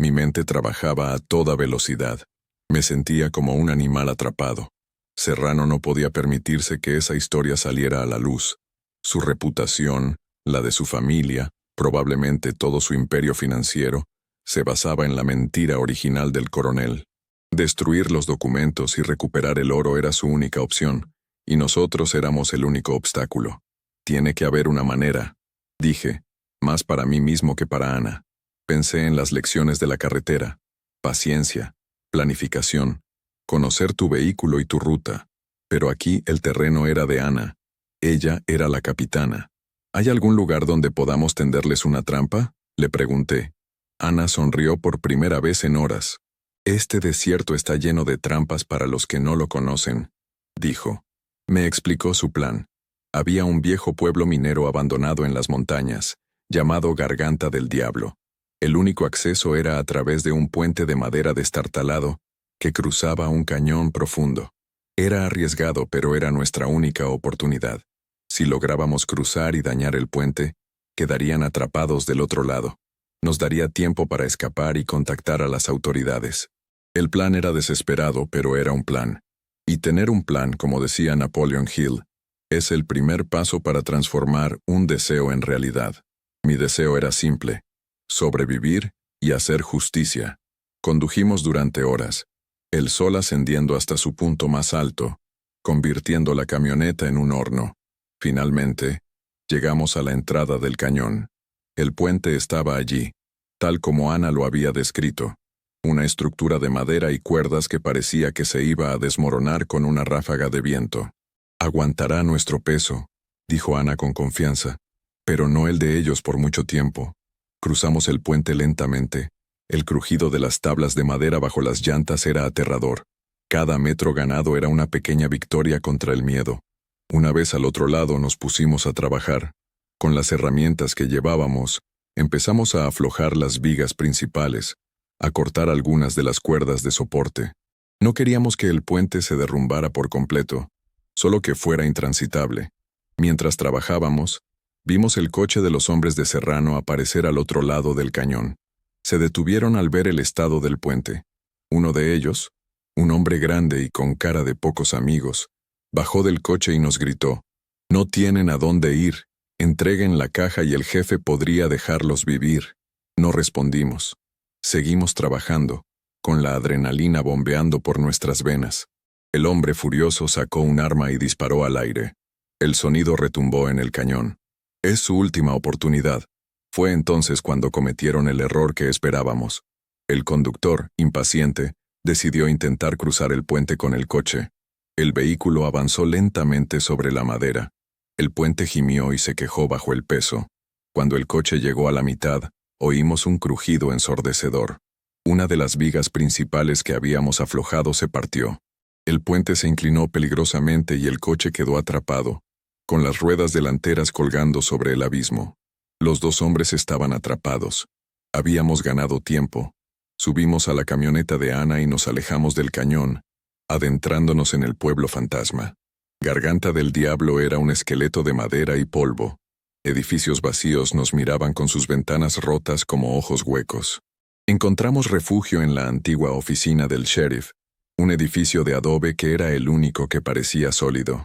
Mi mente trabajaba a toda velocidad. Me sentía como un animal atrapado. Serrano no podía permitirse que esa historia saliera a la luz. Su reputación, la de su familia, probablemente todo su imperio financiero, se basaba en la mentira original del coronel. Destruir los documentos y recuperar el oro era su única opción, y nosotros éramos el único obstáculo. Tiene que haber una manera, dije, más para mí mismo que para Ana. Pensé en las lecciones de la carretera. Paciencia, planificación, conocer tu vehículo y tu ruta. Pero aquí el terreno era de Ana. Ella era la capitana. ¿Hay algún lugar donde podamos tenderles una trampa?, le pregunté. Ana sonrió por primera vez en horas. Este desierto está lleno de trampas para los que no lo conocen, dijo. Me explicó su plan. Había un viejo pueblo minero abandonado en las montañas, llamado Garganta del Diablo. El único acceso era a través de un puente de madera destartalado que cruzaba un cañón profundo. Era arriesgado, pero era nuestra única oportunidad. Si lográbamos cruzar y dañar el puente, quedarían atrapados del otro lado. Nos daría tiempo para escapar y contactar a las autoridades. El plan era desesperado, pero era un plan. Y tener un plan, como decía Napoleon Hill, es el primer paso para transformar un deseo en realidad. Mi deseo era simple: sobrevivir y hacer justicia. Condujimos durante horas, el sol ascendiendo hasta su punto más alto, convirtiendo la camioneta en un horno. Finalmente, llegamos a la entrada del cañón. El puente estaba allí, tal como Ana lo había descrito, una estructura de madera y cuerdas que parecía que se iba a desmoronar con una ráfaga de viento. Aguantará nuestro peso, dijo Ana con confianza, pero no el de ellos por mucho tiempo. Cruzamos el puente lentamente. El crujido de las tablas de madera bajo las llantas era aterrador. Cada metro ganado era una pequeña victoria contra el miedo. Una vez al otro lado nos pusimos a trabajar. Con las herramientas que llevábamos, empezamos a aflojar las vigas principales, a cortar algunas de las cuerdas de soporte. No queríamos que el puente se derrumbara por completo, solo que fuera intransitable. Mientras trabajábamos, vimos el coche de los hombres de Serrano aparecer al otro lado del cañón. Se detuvieron al ver el estado del puente. Uno de ellos, un hombre grande y con cara de pocos amigos, bajó del coche y nos gritó: «No tienen a dónde ir. Entreguen la caja y el jefe podría dejarlos vivir». No respondimos. Seguimos trabajando, con la adrenalina bombeando por nuestras venas. El hombre furioso sacó un arma y disparó al aire. El sonido retumbó en el cañón. Es su última oportunidad. Fue entonces cuando cometieron el error que esperábamos. El conductor, impaciente, decidió intentar cruzar el puente con el coche. El vehículo avanzó lentamente sobre la madera. El puente gimió y se quejó bajo el peso. Cuando el coche llegó a la mitad, oímos un crujido ensordecedor. Una de las vigas principales que habíamos aflojado se partió. El puente se inclinó peligrosamente y el coche quedó atrapado, con las ruedas delanteras colgando sobre el abismo. Los dos hombres estaban atrapados. Habíamos ganado tiempo. Subimos a la camioneta de Ana y nos alejamos del cañón, adentrándonos en el pueblo fantasma. Garganta del Diablo era un esqueleto de madera y polvo. Edificios vacíos nos miraban con sus ventanas rotas como ojos huecos. Encontramos refugio en la antigua oficina del sheriff, un edificio de adobe que era el único que parecía sólido.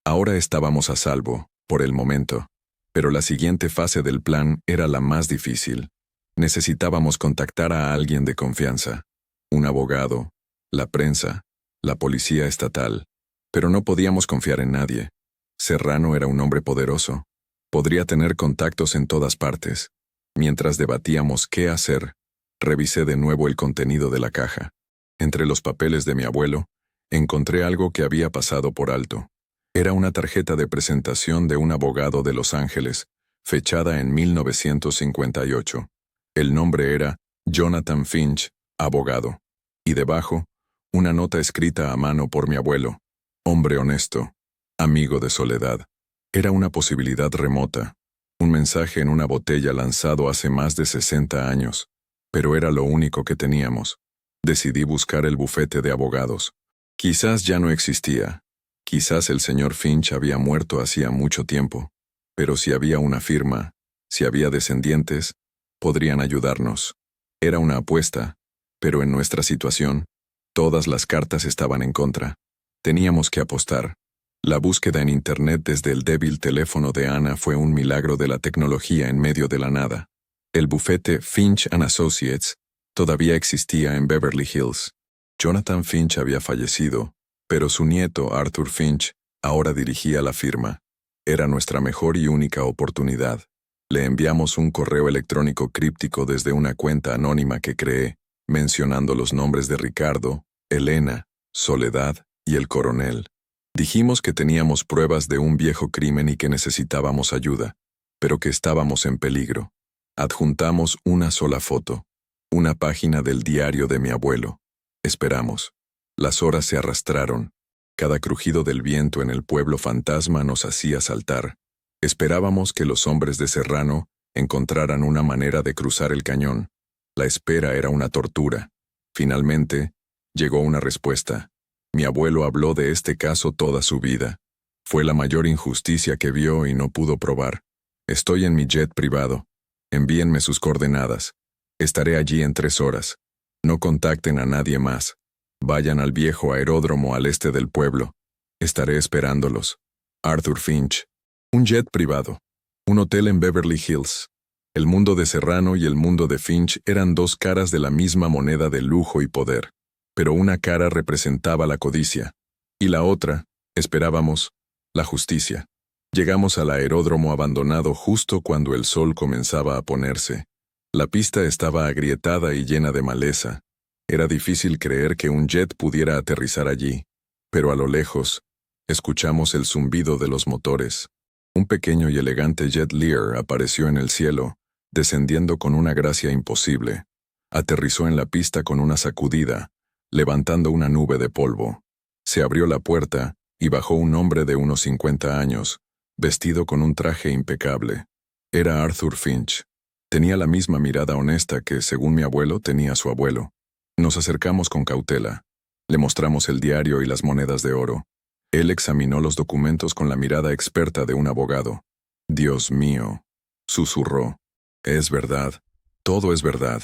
Ahora estábamos a salvo, por el momento. Pero la siguiente fase del plan era la más difícil. Necesitábamos contactar a alguien de confianza. Un abogado, la prensa, la policía estatal. Pero no podíamos confiar en nadie. Serrano era un hombre poderoso. Podría tener contactos en todas partes. Mientras debatíamos qué hacer, revisé de nuevo el contenido de la caja. Entre los papeles de mi abuelo, encontré algo que había pasado por alto. Era una tarjeta de presentación de un abogado de Los Ángeles, fechada en 1958. El nombre era Jonathan Finch, abogado. Y debajo, una nota escrita a mano por mi abuelo: hombre honesto, amigo de Soledad. Era una posibilidad remota, un mensaje en una botella lanzado hace más de 60 años, pero era lo único que teníamos. Decidí buscar el bufete de abogados. Quizás ya no existía. Quizás el señor Finch había muerto hacía mucho tiempo. Pero si había una firma, si había descendientes, podrían ayudarnos. Era una apuesta, pero en nuestra situación, todas las cartas estaban en contra. Teníamos que apostar. La búsqueda en Internet desde el débil teléfono de Ana fue un milagro de la tecnología en medio de la nada. El bufete Finch & Associates todavía existía en Beverly Hills. Jonathan Finch había fallecido, pero su nieto, Arthur Finch, ahora dirigía la firma. Era nuestra mejor y única oportunidad. Le enviamos un correo electrónico críptico desde una cuenta anónima que creé, mencionando los nombres de Ricardo, Elena, Soledad y el coronel. Dijimos que teníamos pruebas de un viejo crimen y que necesitábamos ayuda, pero que estábamos en peligro. Adjuntamos una sola foto, una página del diario de mi abuelo. Esperamos. Las horas se arrastraron. Cada crujido del viento en el pueblo fantasma nos hacía saltar. Esperábamos que los hombres de Serrano encontraran una manera de cruzar el cañón. La espera era una tortura. Finalmente, llegó una respuesta. Mi abuelo habló de este caso toda su vida. Fue la mayor injusticia que vio y no pudo probar. Estoy en mi jet privado. Envíenme sus coordenadas. Estaré allí en 3 horas. No contacten a nadie más. Vayan al viejo aeródromo al este del pueblo. Estaré esperándolos. Arthur Finch. Un jet privado. Un hotel en Beverly Hills. El mundo de Serrano y el mundo de Finch eran 2 caras de la misma moneda de lujo y poder. Pero una cara representaba la codicia. Y la otra, esperábamos, la justicia. Llegamos al aeródromo abandonado justo cuando el sol comenzaba a ponerse. La pista estaba agrietada y llena de maleza. Era difícil creer que un jet pudiera aterrizar allí, pero a lo lejos, escuchamos el zumbido de los motores. Un pequeño y elegante jet Lear apareció en el cielo, descendiendo con una gracia imposible. Aterrizó en la pista con una sacudida, levantando una nube de polvo. Se abrió la puerta y bajó un hombre de unos 50 años, vestido con un traje impecable. Era Arthur Finch. Tenía la misma mirada honesta que, según mi abuelo, tenía su abuelo. Nos acercamos con cautela. Le mostramos el diario y las monedas de oro. Él examinó los documentos con la mirada experta de un abogado. Dios mío, susurró. Es verdad. Todo es verdad.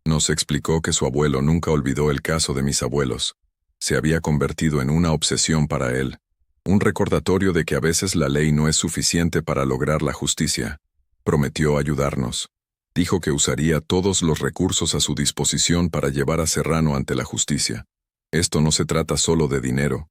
Nos explicó que su abuelo nunca olvidó el caso de mis abuelos. Se había convertido en una obsesión para él. Un recordatorio de que a veces la ley no es suficiente para lograr la justicia. Prometió ayudarnos. Dijo que usaría todos los recursos a su disposición para llevar a Serrano ante la justicia. Esto no se trata solo de dinero,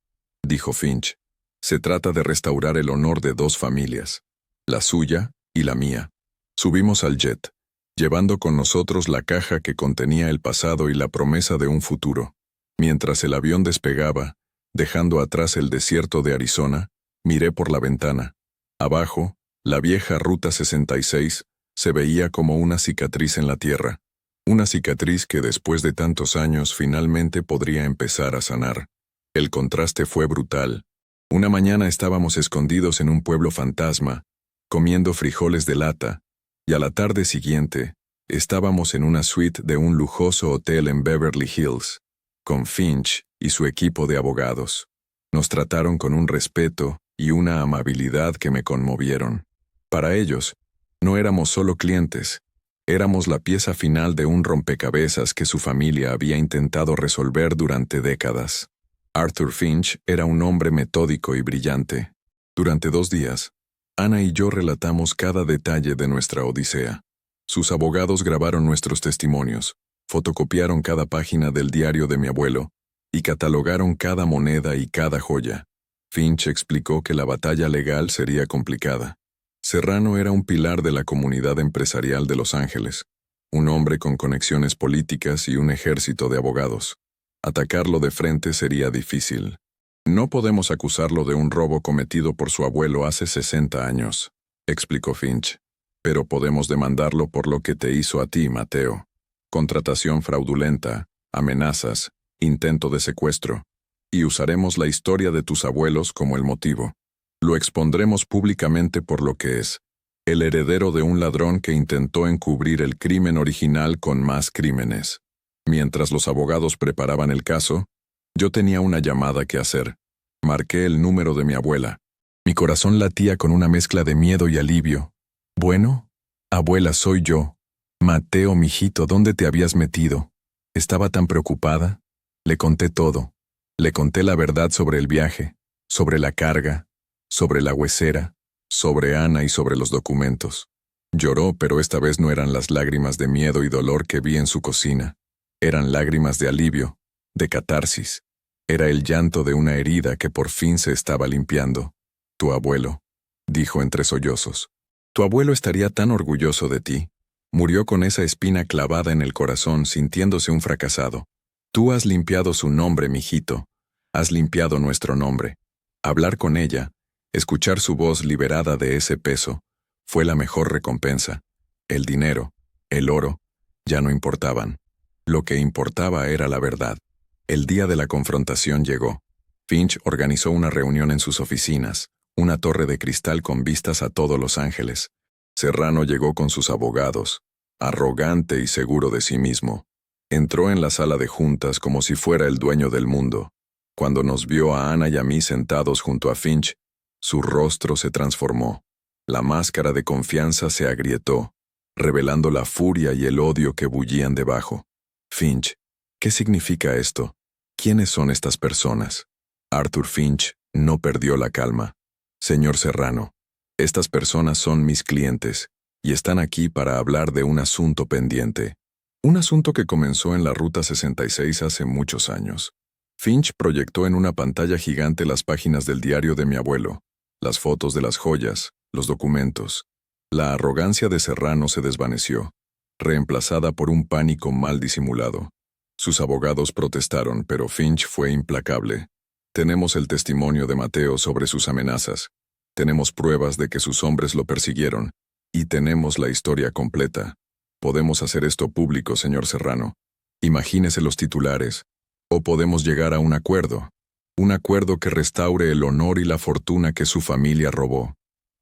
dijo Finch. Se trata de restaurar el honor de 2 familias, la suya y la mía. Subimos al jet, llevando con nosotros la caja que contenía el pasado y la promesa de un futuro. Mientras el avión despegaba, dejando atrás el desierto de Arizona, miré por la ventana. Abajo, la vieja Ruta 66 se veía como una cicatriz en la tierra. Una cicatriz que después de tantos años finalmente podría empezar a sanar. El contraste fue brutal. Una mañana estábamos escondidos en un pueblo fantasma, comiendo frijoles de lata, y a la tarde siguiente, estábamos en una suite de un lujoso hotel en Beverly Hills, con Finch y su equipo de abogados. Nos trataron con un respeto y una amabilidad que me conmovieron. Para ellos, no éramos solo clientes, éramos la pieza final de un rompecabezas que su familia había intentado resolver durante décadas. Arthur Finch era un hombre metódico y brillante. Durante 2 días, Ana y yo relatamos cada detalle de nuestra odisea. Sus abogados grabaron nuestros testimonios, fotocopiaron cada página del diario de mi abuelo y catalogaron cada moneda y cada joya. Finch explicó que la batalla legal sería complicada. Serrano era un pilar de la comunidad empresarial de Los Ángeles, un hombre con conexiones políticas y un ejército de abogados. Atacarlo de frente sería difícil. No podemos acusarlo de un robo cometido por su abuelo hace 60 años, explicó Finch. Pero podemos demandarlo por lo que te hizo a ti, Mateo. Contratación fraudulenta, amenazas, intento de secuestro. Y usaremos la historia de tus abuelos como el motivo. Lo expondremos públicamente por lo que es, el heredero de un ladrón que intentó encubrir el crimen original con más crímenes. Mientras los abogados preparaban el caso, yo tenía una llamada que hacer. Marqué el número de mi abuela. Mi corazón latía con una mezcla de miedo y alivio. Bueno, abuela, soy yo. Mateo, mijito, ¿dónde te habías metido? Estaba tan preocupada. Le conté todo. Le conté la verdad sobre el viaje, sobre la carga, sobre la huesera, sobre Ana y sobre los documentos. Lloró, pero esta vez no eran las lágrimas de miedo y dolor que vi en su cocina. Eran lágrimas de alivio, de catarsis. Era el llanto de una herida que por fin se estaba limpiando. Tu abuelo, dijo entre sollozos. Tu abuelo estaría tan orgulloso de ti. Murió con esa espina clavada en el corazón, sintiéndose un fracasado. Tú has limpiado su nombre, mijito. Has limpiado nuestro nombre. Hablar con ella, escuchar su voz liberada de ese peso, fue la mejor recompensa. El dinero, el oro, ya no importaban. Lo que importaba era la verdad. El día de la confrontación llegó. Finch organizó una reunión en sus oficinas, una torre de cristal con vistas a todos Los Ángeles. Serrano llegó con sus abogados, arrogante y seguro de sí mismo. Entró en la sala de juntas como si fuera el dueño del mundo. Cuando nos vio a Ana y a mí sentados junto a Finch, su rostro se transformó. La máscara de confianza se agrietó, revelando la furia y el odio que bullían debajo. Finch, ¿qué significa esto? ¿Quiénes son estas personas? Arthur Finch no perdió la calma. Señor Serrano, estas personas son mis clientes y están aquí para hablar de un asunto pendiente. Un asunto que comenzó en la Ruta 66 hace muchos años. Finch proyectó en una pantalla gigante las páginas del diario de mi abuelo, las fotos de las joyas, los documentos. La arrogancia de Serrano se desvaneció, reemplazada por un pánico mal disimulado. Sus abogados protestaron, pero Finch fue implacable. Tenemos el testimonio de Mateo sobre sus amenazas. Tenemos pruebas de que sus hombres lo persiguieron. Y tenemos la historia completa. Podemos hacer esto público, señor Serrano. Imagínese los titulares. O podemos llegar a un acuerdo. Un acuerdo que restaure el honor y la fortuna que su familia robó.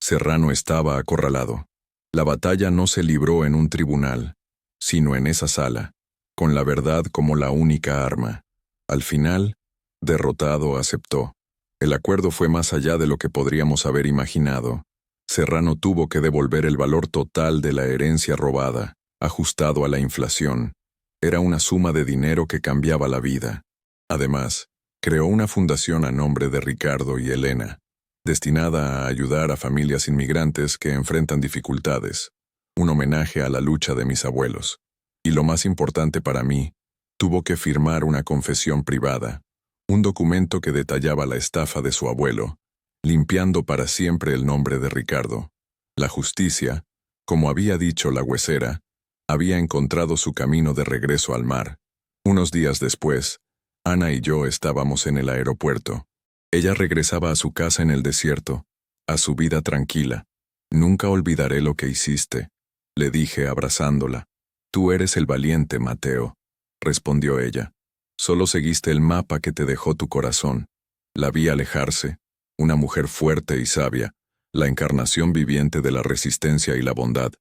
Serrano estaba acorralado. La batalla no se libró en un tribunal, sino en esa sala, con la verdad como la única arma. Al final, derrotado, aceptó. El acuerdo fue más allá de lo que podríamos haber imaginado. Serrano tuvo que devolver el valor total de la herencia robada, ajustado a la inflación. Era una suma de dinero que cambiaba la vida. Además, creó una fundación a nombre de Ricardo y Elena, destinada a ayudar a familias inmigrantes que enfrentan dificultades, un homenaje a la lucha de mis abuelos. Y lo más importante para mí, tuvo que firmar una confesión privada, un documento que detallaba la estafa de su abuelo, limpiando para siempre el nombre de Ricardo. La justicia, como había dicho la huesera, había encontrado su camino de regreso al mar. Unos días después, Ana y yo estábamos en el aeropuerto. Ella regresaba a su casa en el desierto, a su vida tranquila. Nunca olvidaré lo que hiciste, le dije abrazándola. Tú eres el valiente, Mateo, respondió ella. Solo seguiste el mapa que te dejó tu corazón. La vi alejarse, una mujer fuerte y sabia, la encarnación viviente de la resistencia y la bondad.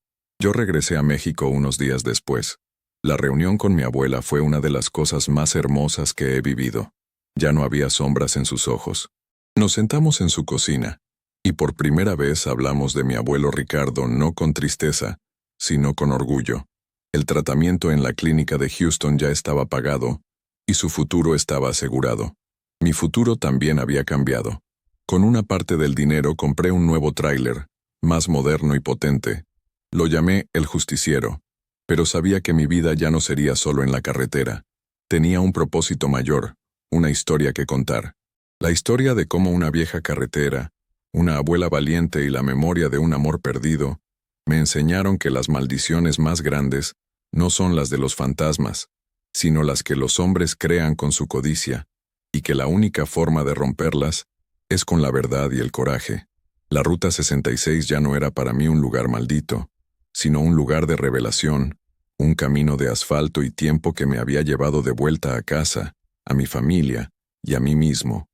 Yo regresé a México unos días después. La reunión con mi abuela fue una de las cosas más hermosas que he vivido. Ya no había sombras en sus ojos. Nos sentamos en su cocina, y por primera vez hablamos de mi abuelo Ricardo no con tristeza, sino con orgullo. El tratamiento en la clínica de Houston ya estaba pagado, y su futuro estaba asegurado. Mi futuro también había cambiado. Con una parte del dinero compré un nuevo tráiler, más moderno y potente. Lo llamé El Justiciero, pero sabía que mi vida ya no sería solo en la carretera. Tenía un propósito mayor, una historia que contar. La historia de cómo una vieja carretera, una abuela valiente y la memoria de un amor perdido, me enseñaron que las maldiciones más grandes no son las de los fantasmas, sino las que los hombres crean con su codicia, y que la única forma de romperlas es con la verdad y el coraje. La Ruta 66 ya no era para mí un lugar maldito, sino un lugar de revelación, un camino de asfalto y tiempo que me había llevado de vuelta a casa, a mi familia y a mí mismo.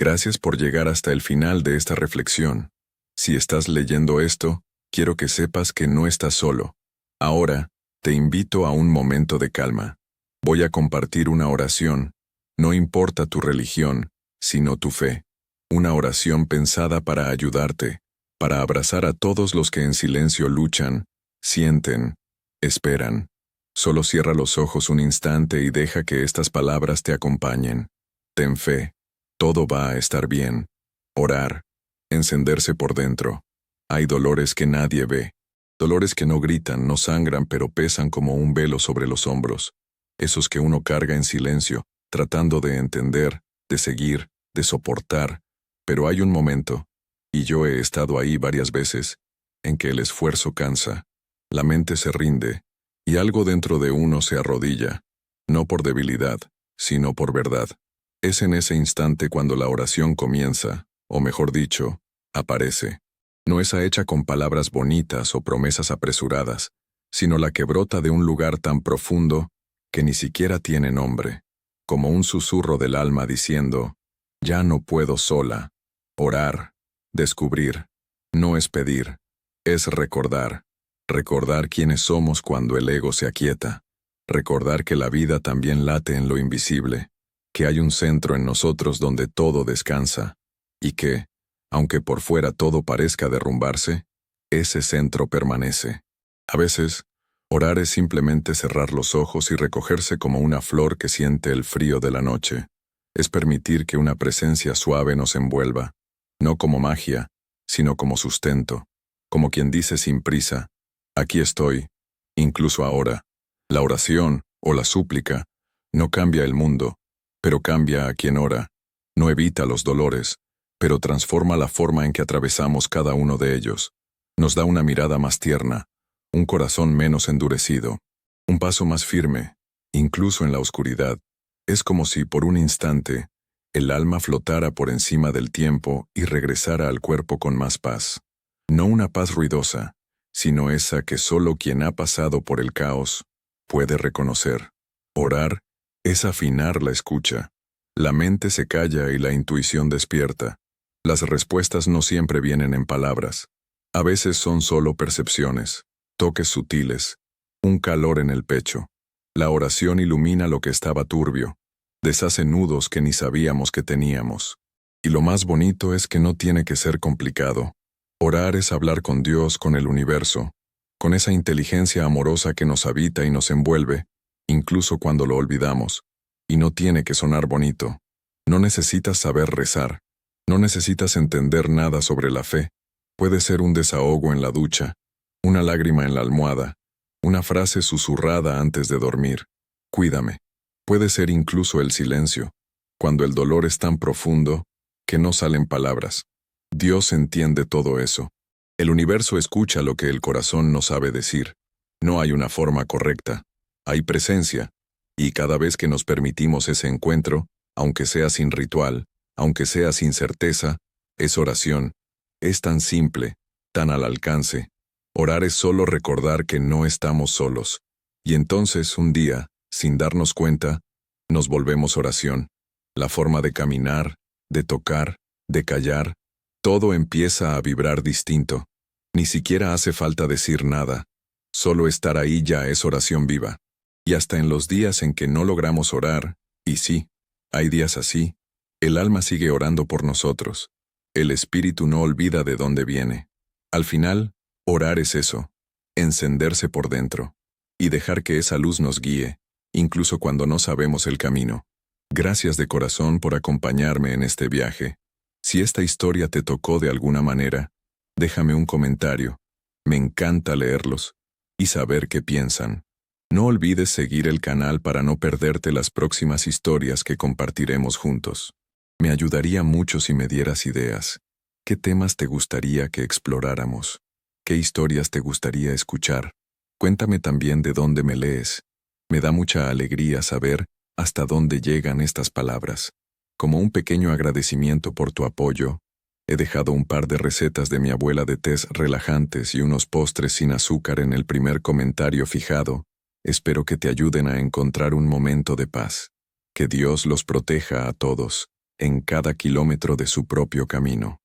Gracias por llegar hasta el final de esta reflexión. Si estás leyendo esto, quiero que sepas que no estás solo. Ahora, te invito a un momento de calma. Voy a compartir una oración. No importa tu religión, sino tu fe. Una oración pensada para ayudarte, para abrazar a todos los que en silencio luchan, sienten, esperan. Solo cierra los ojos un instante y deja que estas palabras te acompañen. Ten fe. Todo va a estar bien. Orar. Encenderse por dentro. Hay dolores que nadie ve. Dolores que no gritan, no sangran, pero pesan como un velo sobre los hombros. Esos que uno carga en silencio, tratando de entender, de seguir, de soportar. Pero hay un momento, y yo he estado ahí varias veces, en que el esfuerzo cansa, la mente se rinde, y algo dentro de uno se arrodilla, no por debilidad, sino por verdad. Es en ese instante cuando la oración comienza, o mejor dicho, aparece. No esa hecha con palabras bonitas o promesas apresuradas, sino la que brota de un lugar tan profundo que ni siquiera tiene nombre, como un susurro del alma diciendo, ya no puedo sola. Orar, descubrir, no es pedir, es recordar. Recordar quiénes somos cuando el ego se aquieta. Recordar que la vida también late en lo invisible, que hay un centro en nosotros donde todo descansa, y que, aunque por fuera todo parezca derrumbarse, ese centro permanece. A veces, orar es simplemente cerrar los ojos y recogerse como una flor que siente el frío de la noche. Es permitir que una presencia suave nos envuelva, no como magia, sino como sustento, como quien dice sin prisa, aquí estoy, incluso ahora. La oración, o la súplica, no cambia el mundo, pero cambia a quien ora. No evita los dolores, pero transforma la forma en que atravesamos cada uno de ellos. Nos da una mirada más tierna, un corazón menos endurecido, un paso más firme, incluso en la oscuridad. Es como si por un instante el alma flotara por encima del tiempo y regresara al cuerpo con más paz. No una paz ruidosa, sino esa que solo quien ha pasado por el caos puede reconocer. Orar es afinar la escucha. La mente se calla y la intuición despierta. Las respuestas no siempre vienen en palabras. A veces son solo percepciones, toques sutiles, un calor en el pecho. La oración ilumina lo que estaba turbio, deshace nudos que ni sabíamos que teníamos. Y lo más bonito es que no tiene que ser complicado. Orar es hablar con Dios, con el universo, con esa inteligencia amorosa que nos habita y nos envuelve, incluso cuando lo olvidamos. Y no tiene que sonar bonito. No necesitas saber rezar. No necesitas entender nada sobre la fe. Puede ser un desahogo en la ducha, una lágrima en la almohada, una frase susurrada antes de dormir. Cuídame. Puede ser incluso el silencio, cuando el dolor es tan profundo que no salen palabras. Dios entiende todo eso. El universo escucha lo que el corazón no sabe decir. No hay una forma correcta. Hay presencia. Y cada vez que nos permitimos ese encuentro, aunque sea sin ritual, aunque sea sin certeza, es oración. Es tan simple, tan al alcance. Orar es solo recordar que no estamos solos. Y entonces, un día, sin darnos cuenta, nos volvemos oración. La forma de caminar, de tocar, de callar, todo empieza a vibrar distinto. Ni siquiera hace falta decir nada. Solo estar ahí ya es oración viva. Y hasta en los días en que no logramos orar, y sí, hay días así, el alma sigue orando por nosotros. El espíritu no olvida de dónde viene. Al final, orar es eso, encenderse por dentro, y dejar que esa luz nos guíe, incluso cuando no sabemos el camino. Gracias de corazón por acompañarme en este viaje. Si esta historia te tocó de alguna manera, déjame un comentario. Me encanta leerlos y saber qué piensan. No olvides seguir el canal para no perderte las próximas historias que compartiremos juntos. Me ayudaría mucho si me dieras ideas. ¿Qué temas te gustaría que exploráramos? ¿Qué historias te gustaría escuchar? Cuéntame también de dónde me lees. Me da mucha alegría saber hasta dónde llegan estas palabras. Como un pequeño agradecimiento por tu apoyo, he dejado un par de recetas de mi abuela de tés relajantes y unos postres sin azúcar en el primer comentario fijado. Espero que te ayuden a encontrar un momento de paz. Que Dios los proteja a todos. en cada kilómetro de su propio camino.